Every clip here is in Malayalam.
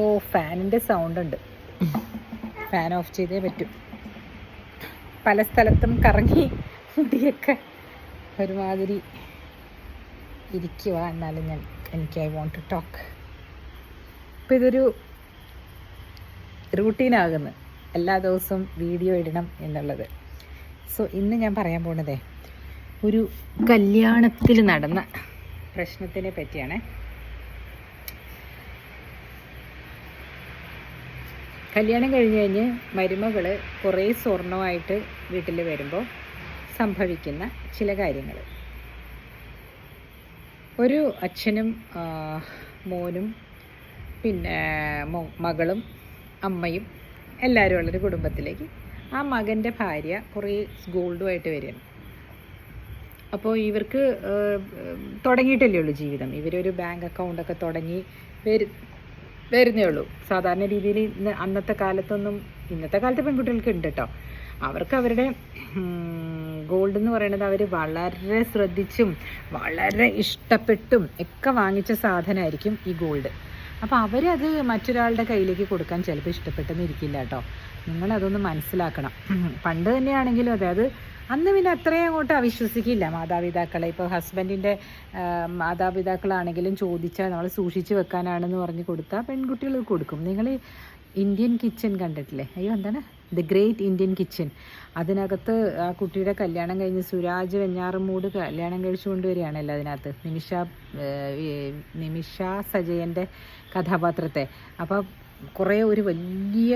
ഓ, ഫാനിൻ്റെ സൗണ്ട് ഉണ്ട്. ഫാൻ ഓഫ് ചെയ്തേ പറ്റും. പല സ്ഥലത്തും കറങ്ങി മുടിയൊക്കെ ഒരുമാതിരി ഇരിക്കുക. എന്നാലും എനിക്ക് ഐ വോണ്ട് ടു ടോക്ക്. ഇപ്പോൾ ഇതൊരു റൂട്ടീനാകുന്നു എല്ലാ ദിവസവും വീഡിയോ ഇടണം എന്നുള്ളത്. സോ ഇന്ന് ഞാൻ പറയാൻ പോണതേ ഒരു കല്യാണത്തിൽ നടന്ന പ്രശ്നത്തിനെ പറ്റിയാണ്. കല്യാണം കഴിഞ്ഞ് മരുമകൾ കുറേ സ്വർണമായിട്ട് വീട്ടിൽ വരുമ്പോൾ സംഭവിക്കുന്ന ചില കാര്യങ്ങൾ. ഒരു അച്ഛനും മോനും പിന്നെ മകളും അമ്മയും എല്ലാവരും ഉള്ളൊരു കുടുംബത്തിലേക്ക് ആ മകൻ്റെ ഭാര്യ കുറേ ഗോൾഡുമായിട്ട് വരികയാണ്. അപ്പോൾ ഇവർക്ക് തുടങ്ങിയിട്ടല്ലേ ഉള്ളൂ ജീവിതം. ഇവരൊരു ബാങ്ക് അക്കൗണ്ടൊക്കെ തുടങ്ങി വരുന്നേ ഉള്ളൂ. സാധാരണ രീതിയിൽ അന്നത്തെ കാലത്തൊന്നും, ഇന്നത്തെ കാലത്ത് പെൺകുട്ടികൾക്ക് ഉണ്ട് കേട്ടോ. അവർക്ക് അവരുടെ ഗോൾഡ് എന്ന് പറയുന്നത് അവർ വളരെ ശ്രദ്ധിച്ചും വളരെ ഇഷ്ടപ്പെട്ടും ഒക്കെ വാങ്ങിച്ച സാധനമായിരിക്കും ഈ ഗോൾഡ്. അപ്പോൾ അവരത് മറ്റൊരാളുടെ കയ്യിലേക്ക് കൊടുക്കാൻ ചിലപ്പോൾ ഇഷ്ടപ്പെട്ടെന്ന് ഇരിക്കില്ല കേട്ടോ. നിങ്ങളതൊന്ന് മനസ്സിലാക്കണം. പണ്ട് തന്നെയാണെങ്കിലും അതായത് അന്ന് പിന്നെ അത്രയും അങ്ങോട്ട് അവിശ്വസിക്കില്ല മാതാപിതാക്കളെ. ഇപ്പോൾ ഹസ്ബൻഡിൻ്റെ മാതാപിതാക്കളാണെങ്കിലും ചോദിച്ചാൽ നമ്മൾ സൂക്ഷിച്ച് വെക്കാനാണെന്ന് പറഞ്ഞ് കൊടുത്താൽ പെൺകുട്ടികൾ കൊടുക്കും. നിങ്ങൾ ഇന്ത്യൻ കിച്ചൺ കണ്ടിട്ടില്ലേ? അയ്യോ എന്താണ് ദി ഗ്രേറ്റ് ഇന്ത്യൻ കിച്ചൺ. അതിനകത്ത് ആ കുട്ടിയുടെ കല്യാണം കഴിഞ്ഞ് സുരാജ് വെഞ്ഞാറമൂട് കല്യാണം കഴിച്ചു കൊണ്ടുവരികയാണല്ലോ അതിനകത്ത് നിമിഷ സജയൻ്റെ കഥാപാത്രത്തെ. അപ്പോൾ കുറേ ഒരു വലിയ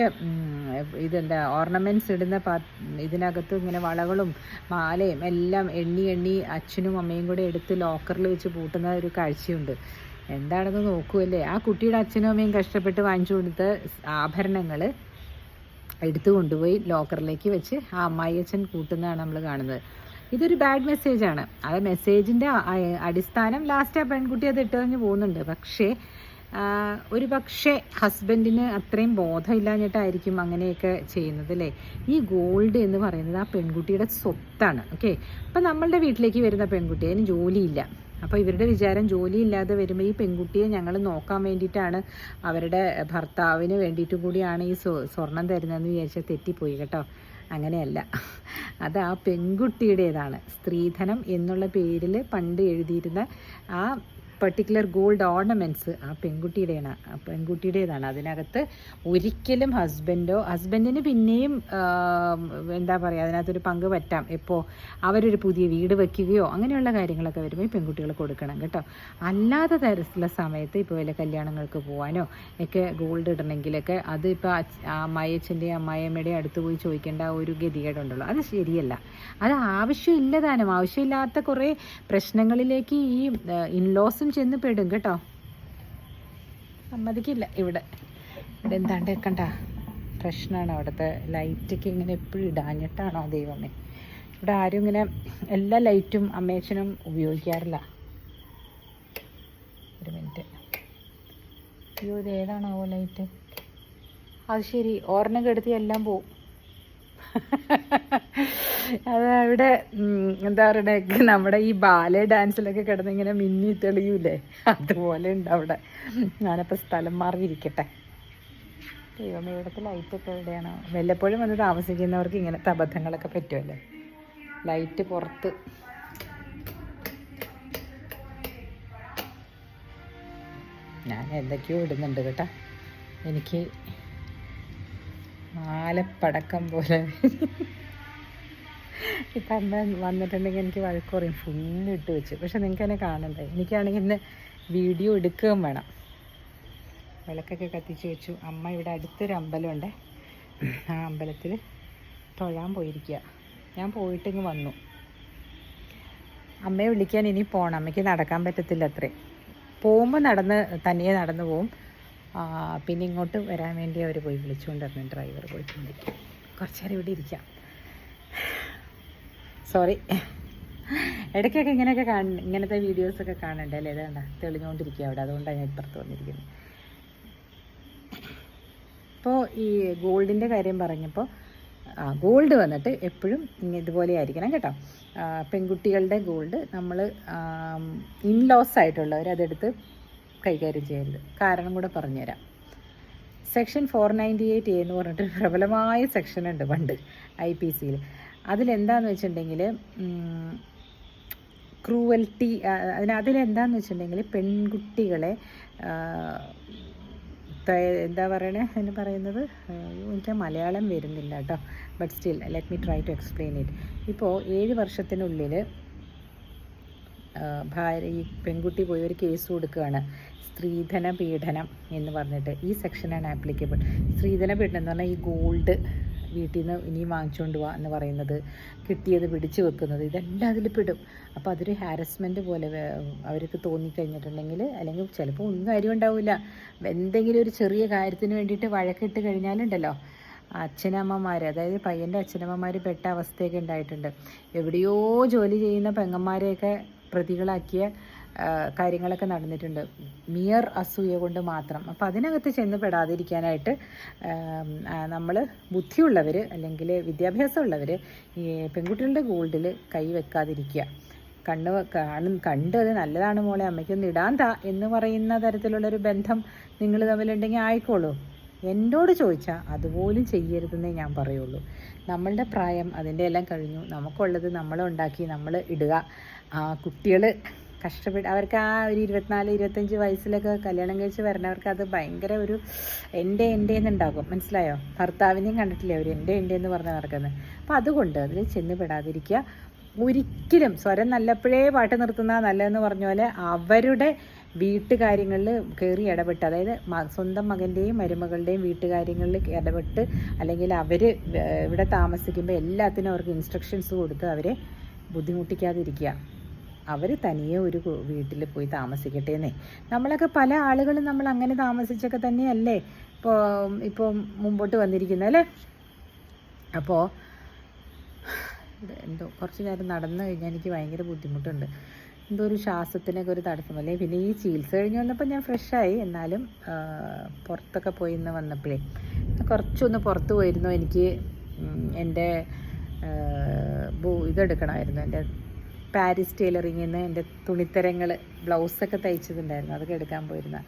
ഇതെന്താ ഓർണമെൻറ്റ്സ് ഇടുന്ന ഇതിനകത്ത് ഇങ്ങനെ വളകളും മാലയും എല്ലാം എണ്ണി അച്ഛനും അമ്മയും കൂടെ എടുത്ത് ലോക്കറിൽ വെച്ച് പൂട്ടുന്ന ഒരു കാഴ്ചയുണ്ട്. എന്താണെന്ന് നോക്കുമല്ലേ. ആ കുട്ടിയുടെ അച്ഛനും അമ്മയും കഷ്ടപ്പെട്ട് വാങ്ങിച്ചു കൊടുത്ത ആഭരണങ്ങൾ എടുത്തു കൊണ്ടുപോയി ലോക്കറിലേക്ക് വെച്ച് ആ അമ്മായി അച്ഛൻ കൂട്ടുന്നതാണ് നമ്മൾ കാണുന്നത്. ഇതൊരു ബാഡ് മെസ്സേജാണ്. ആ മെസ്സേജിൻ്റെ അടിസ്ഥാനം ലാസ്റ്റ് ആ പെൺകുട്ടി അത് ഇട്ടെറിഞ്ഞ് പോകുന്നുണ്ട്. പക്ഷേ ഒരു പക്ഷേ ഹസ്ബൻഡിന് അത്രയും ബോധമില്ലാഞ്ഞിട്ടായിരിക്കും അങ്ങനെയൊക്കെ ചെയ്യുന്നത് അല്ലേ. ഈ ഗോൾഡ് എന്ന് പറയുന്നത് ആ പെൺകുട്ടിയുടെ സ്വത്താണ്. ഓക്കെ, അപ്പം നമ്മളുടെ വീട്ടിലേക്ക് വരുന്ന പെൺകുട്ടി, അതിന് ജോലിയില്ല. അപ്പോൾ ഇവരുടെ വിചാരം ജോലിയില്ലാതെ വരുമ്പോൾ ഈ പെൺകുട്ടിയെ ഞങ്ങൾ നോക്കാൻ വേണ്ടിയിട്ടാണ്, അവരുടെ ഭർത്താവിന് വേണ്ടിയിട്ടും കൂടിയാണ് ഈ സ്വർണം തരുന്നതെന്ന് വിചാരിച്ചാൽ തെറ്റിപ്പോയി കേട്ടോ. അങ്ങനെയല്ല, അത് ആ പെൺകുട്ടിയുടേതാണ്. സ്ത്രീധനം എന്നുള്ള പേരിൽ പണ്ട് എഴുതിയിരുന്ന ആ പർട്ടിക്കുലർ ഗോൾഡ് ഓർണമെൻറ്റ്സ് ആ പെൺകുട്ടിയുടേതാണ്. അതിനകത്ത് ഒരിക്കലും ഹസ്ബൻഡിന് പിന്നെയും എന്താ പറയുക, അതിനകത്തൊരു പങ്ക് പറ്റാം. എപ്പോൾ അവരൊരു പുതിയ വീട് വയ്ക്കുകയോ അങ്ങനെയുള്ള കാര്യങ്ങളൊക്കെ വരുമ്പോൾ ഈ പെൺകുട്ടികൾ കൊടുക്കണം കേട്ടോ. അല്ലാതെ തരത്തിലുള്ള സമയത്ത് ഇപ്പോൾ വല്ല കല്യാണങ്ങൾക്ക് പോകാനോ ഒക്കെ ഗോൾഡ് ഇടണമെങ്കിലൊക്കെ അത് ഇപ്പോൾ ആ അമ്മായിയച്ഛൻ്റെയും അമ്മായിയമ്മയുടെയും അടുത്ത് പോയി ചോദിക്കേണ്ട ഒരു ഗതികേടുണ്ടല്ലോ. അത് ശരിയല്ല. അത് ആവശ്യമില്ലതാനും. ആവശ്യമില്ലാത്ത കുറേ പ്രശ്നങ്ങളിലേക്ക് ഈ ഇൻലോസും ചെന്ന് പെടും കേട്ടോ. സമ്മതിക്കില്ല. ഇവിടെ എന്താണ്ട് കണ്ട പ്രശ്നമാണ്. അവിടുത്തെ ലൈറ്റൊക്കെ ഇങ്ങനെ എപ്പോഴും ഇടാഞ്ഞിട്ടാണോ ദൈവമേ. ഇവിടെ ആരും ഇങ്ങനെ എല്ലാ ലൈറ്റും അമ്മേച്ചനും ഉപയോഗിക്കാറില്ല. ഒരു മിനിറ്റ്. അയ്യോ, ഇത് ഏതാണോ ലൈറ്റ്? അത് ശരി, ഓർണം കെടുത്തി എല്ലാം പോവും. അത് ഇവിടെ എന്താ പറയുക, നമ്മുടെ ഈ ബാലെ ഡാൻസിലൊക്കെ കിടന്ന് ഇങ്ങനെ മിന്നി തെളിയൂലേ, അതുപോലെ ഉണ്ട് അവിടെ. ഞാനപ്പോൾ സ്ഥലം മാറിയിരിക്കട്ടെ. ദൈവമേ, ഇവിടുത്തെ ലൈറ്റൊക്കെ എവിടെയാണോ? വല്ലപ്പോഴും വന്ന് താമസിക്കുന്നവർക്ക് ഇങ്ങനത്തെ അബദ്ധങ്ങളൊക്കെ പറ്റുമല്ലോ. ലൈറ്റ് പുറത്ത്. ഞാൻ എന്തൊക്കെയോ ഇടുന്നുണ്ട് കേട്ടോ. എനിക്ക് മാലപ്പടക്കം പോലെ ഇപ്പം അമ്മ വന്നിട്ടുണ്ടെങ്കിൽ എനിക്ക് വഴക്ക് പറയും, ഫുള്ള് ഇട്ട് വെച്ച്. പക്ഷെ നിങ്ങൾക്ക് എന്നെ കാണണ്ടേ. എനിക്കാണെങ്കിൽ ഇന്ന് വീഡിയോ എടുക്കുകയും വേണം. വിളക്കൊക്കെ കത്തിച്ച് വെച്ചു. അമ്മ ഇവിടെ അടുത്തൊരു അമ്പലമുണ്ട്, ആ അമ്പലത്തിൽ തൊഴാൻ പോയിരിക്കുക. ഞാൻ പോയിട്ടിങ്ങ് വന്നു. അമ്മയെ വിളിക്കാൻ ഇനി പോകണം. അമ്മയ്ക്ക് നടക്കാൻ പറ്റത്തില്ല അത്രേ. പോകുമ്പോൾ തനിയെ നടന്നു പോവും. പിന്നെ ഇങ്ങോട്ട് വരാൻ വേണ്ടി അവർ പോയി വിളിച്ചുകൊണ്ടിരുന്നു. ഡ്രൈവർ പോയിട്ടുണ്ടിരിക്കും. കുറച്ച് നേരം ഇവിടെ ഇരിക്കാം. സോറി, ഇടയ്ക്കൊക്കെ ഇങ്ങനെയൊക്കെ ഇങ്ങനത്തെ വീഡിയോസൊക്കെ കാണണ്ടേ അല്ലേ. ഇതേണ്ട തെളിഞ്ഞുകൊണ്ടിരിക്കുക അവിടെ, അതുകൊണ്ടാണ് ഞാൻ ഇപ്പുറത്ത് വന്നിരിക്കുന്നത്. ഇപ്പോൾ ഈ ഗോൾഡിൻ്റെ കാര്യം പറഞ്ഞപ്പോൾ ഗോൾഡ് വന്നിട്ട് എപ്പോഴും ഇതുപോലെ ആയിരിക്കണം കേട്ടോ. പെൺകുട്ടികളുടെ ഗോൾഡ് നമ്മൾ ഇൻലോസ് ആയിട്ടുള്ളവർ അതെടുത്ത് കൈകാര്യം ചെയ്യരുത്. കാരണം കൂടെ പറഞ്ഞുതരാം. സെക്ഷൻ 498A എന്ന് പറഞ്ഞിട്ട് പ്രബലമായ സെക്ഷൻ ഉണ്ട് പണ്ട് IPC-യിൽ. അതിലെന്താണെന്ന് വെച്ചിട്ടുണ്ടെങ്കിൽ ക്രൂവൽറ്റി, അതിലെന്താണെന്ന് വെച്ചിട്ടുണ്ടെങ്കിൽ പെൺകുട്ടികളെ എന്താ പറയണേ അതിന് പറയുന്നത്, എനിക്ക് മലയാളം വരുന്നില്ല കേട്ടോ, but still let me try to explain it. ഇപ്പോൾ 7 വർഷത്തിനുള്ളിൽ ഈ പെൺകുട്ടി പോയി ഒരു കേസ് കൊടുക്കുകയാണ്, സ്ത്രീധന പീഡനം എന്ന് പറഞ്ഞിട്ട്. ഈ സെക്ഷനാണ് ആപ്ലിക്കബിൾ. സ്ത്രീധന പീഡനം എന്ന് പറഞ്ഞാൽ ഈ ഗോൾഡ് വീട്ടിൽ നിന്ന് ഇനിയും വാങ്ങിച്ചുകൊണ്ട് പോവാ എന്ന് പറയുന്നത്, കിട്ടിയത് പിടിച്ചു വെക്കുന്നത്, ഇതെല്ലാം അതിൽ പെടും. അപ്പോൾ അതൊരു ഹാരസ്മെൻറ്റ് പോലെ അവർക്ക് തോന്നിക്കഴിഞ്ഞിട്ടുണ്ടെങ്കിൽ, അല്ലെങ്കിൽ ചിലപ്പോൾ ഒന്നും കാര്യം ഉണ്ടാവില്ല, എന്തെങ്കിലും ഒരു ചെറിയ കാര്യത്തിന് വേണ്ടിയിട്ട് വഴക്കിട്ട് കഴിഞ്ഞാലുണ്ടല്ലോ, അച്ഛനമ്മമാർ, അതായത് പയ്യൻ്റെ അച്ഛനമ്മമാർ പെട്ട അവസ്ഥയൊക്കെ ഉണ്ടായിട്ടുണ്ട്. എവിടെയോ ജോലി ചെയ്യുന്ന പെങ്ങന്മാരെയൊക്കെ പ്രതികളാക്കിയ കാര്യങ്ങളൊക്കെ നടന്നിട്ടുണ്ട്, മിയർ അസൂയ കൊണ്ട് മാത്രം. അപ്പോൾ അതിനകത്ത് ചെന്ന് പെടാതിരിക്കാനായിട്ട് നമ്മൾ ബുദ്ധിയുള്ളവർ അല്ലെങ്കിൽ വിദ്യാഭ്യാസമുള്ളവർ ഈ പെൺകുട്ടികളുടെ ഗോൾഡിൽ കൈ വെക്കാതിരിക്കുക. കണ്ട് അത് നല്ലതാണ് മോളെ, അമ്മയ്ക്കൊന്ന് ഇടാൻ താ എന്ന് പറയുന്ന തരത്തിലുള്ളൊരു ബന്ധം നിങ്ങൾ തമ്മിലുണ്ടെങ്കിൽ ആയിക്കോളൂ. എന്നോട് ചോദിച്ചാൽ അതുപോലും ചെയ്യരുതെന്നേ ഞാൻ പറയുള്ളൂ. നമ്മളുടെ പ്രായം അതിൻ്റെ എല്ലാം കഴിഞ്ഞു, നമുക്കുള്ളത് നമ്മളുണ്ടാക്കി നമ്മൾ ഇടുക. കുട്ടികൾ അവർക്ക് ആ ഒരു 24-25 വയസ്സിലൊക്കെ കല്യാണം കഴിച്ച് വരണവർക്ക് അത് ഭയങ്കര ഒരു എൻ്റെ എന്നുണ്ടാകും, മനസ്സിലായോ? ഭർത്താവിനെയും കണ്ടിട്ടില്ലേ അവർ എൻ്റെ എന്ന് പറഞ്ഞ് നടക്കുന്നത്. അപ്പോൾ അതുകൊണ്ട് അതിൽ ചെന്ന് പെടാതിരിക്കുക. ഒരിക്കലും സ്വരം നല്ലപ്പോഴേ പാട്ട് നിർത്തുന്ന നല്ലതെന്ന് പറഞ്ഞ പോലെ അവരുടെ വീട്ടുകാര്യങ്ങളിൽ കയറി ഇടപെട്ട്, അതായത് സ്വന്തം മകൻ്റെയും മരുമകളുടെയും വീട്ടുകാര്യങ്ങളിൽ ഇടപെട്ട്, അല്ലെങ്കിൽ അവർ ഇവിടെ താമസിക്കുമ്പോൾ എല്ലാത്തിനും അവർക്ക് ഇൻസ്ട്രക്ഷൻസ് കൊടുത്ത് അവരെ ബുദ്ധിമുട്ടിക്കാതിരിക്കുക. അവർ തനിയെ ഒരു വീട്ടിൽ പോയി താമസിക്കട്ടെ എന്നേ. നമ്മളൊക്കെ പല ആളുകളും നമ്മൾ അങ്ങനെ താമസിച്ചൊക്കെ തന്നെയല്ലേ ഇപ്പോൾ മുമ്പോട്ട് വന്നിരിക്കുന്നത് അല്ലേ. അപ്പോൾ എന്തോ കുറച്ച് നേരം നടന്നു കഴിഞ്ഞാൽ എനിക്ക് ഭയങ്കര ബുദ്ധിമുട്ടുണ്ട്, എന്തോ ഒരു ശ്വാസത്തിനൊക്കെ ഒരു തടസ്സമല്ലേ. പിന്നെ ഈ ചികിത്സ കഴിഞ്ഞ് വന്നപ്പോൾ ഞാൻ ഫ്രഷായി, എന്നാലും പുറത്തൊക്കെ പോയി ഇന്ന് വന്നപ്പോഴേ കുറച്ചൊന്ന് പുറത്ത് പോയിരുന്നു. എനിക്ക് എൻ്റെ ഇതെടുക്കണമായിരുന്നു, എൻ്റെ പാരീസ് ടൈലറിങ്ങിൽ നിന്ന് എൻ്റെ തുണിത്തരങ്ങൾ ബ്ലൗസൊക്കെ തയ്ച്ചതുണ്ടായിരുന്നു, അതൊക്കെ എടുക്കാൻ പോയിരുന്ന.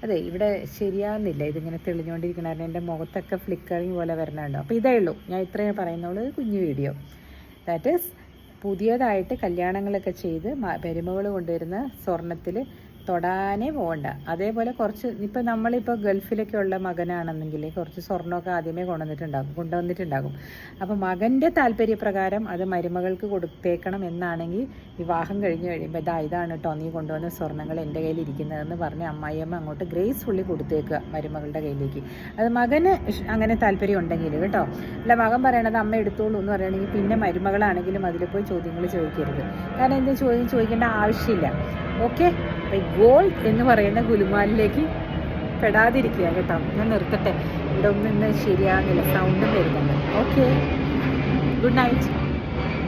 അതെ, ഇവിടെ ശരിയാകുന്നില്ല, ഇതിങ്ങനെ തെളിഞ്ഞുകൊണ്ടിരിക്കണമായിരുന്നു, എൻ്റെ മുഖത്തൊക്കെ ഫ്ലിക്കറിങ് പോലെ വരണുണ്ടോ. അപ്പോൾ ഇതേ ഉള്ളൂ, ഞാൻ ഇത്രയും പറയുന്നുള്ളൂ, കുഞ്ഞു വീഡിയോ. ദാറ്റ് ഈസ് പുതിയതായിട്ട് കല്യാണങ്ങളൊക്കെ ചെയ്ത് പെരുമകൾ കൊണ്ടുവരുന്ന സ്വർണത്തിൽ തൊടാനേ പോകണ്ട. അതേപോലെ കുറച്ച് ഇപ്പം നമ്മളിപ്പോൾ ഗൾഫിലൊക്കെ ഉള്ള മകനാണെന്നെങ്കിൽ കുറച്ച് സ്വർണ്ണമൊക്കെ ആദ്യമേ കൊണ്ടുവന്നിട്ടുണ്ടാകും. അപ്പോൾ മകൻ്റെ താല്പര്യപ്രകാരം അത് മരുമകൾക്ക് കൊടുത്തേക്കണം എന്നാണെങ്കിൽ വിവാഹം കഴിഞ്ഞ് കഴിയുമ്പോൾ ഇതാണ് കേട്ടോ നീ കൊണ്ടുവന്ന സ്വർണ്ണങ്ങൾ എൻ്റെ കയ്യിൽ ഇരിക്കുന്നതെന്ന് പറഞ്ഞ് അമ്മായിയമ്മ അങ്ങോട്ട് ഗ്രേസ്ഫുള്ളി കൊടുത്തേക്കുക മരുമകളുടെ കയ്യിലേക്ക്. അത് മകന് അങ്ങനെ താല്പര്യം ഉണ്ടെങ്കിൽ കേട്ടോ, അല്ല മകൻ പറയണത് അമ്മ എടുത്തോളൂ എന്ന് പറയുകയാണെങ്കിൽ പിന്നെ മരുമകളാണെങ്കിലും അതിൽ പോയി ചോദ്യങ്ങൾ ചോദിക്കരുത്. കാരണം എന്ത് ചോദിക്കേണ്ട ആവശ്യമില്ല. ഓക്കെ, ഗോൾഡ് എന്ന് പറയുന്ന ഗുലുമാലിലേക്ക് പെടാതിരിക്കുക കേട്ടോ. ഞാൻ നിർത്തട്ടെ, ഇവിടെ ഒന്നും ഇന്ന് ശരിയാകുന്നില്ല, സൗണ്ടും വരുന്നുണ്ട്. Okay, good night.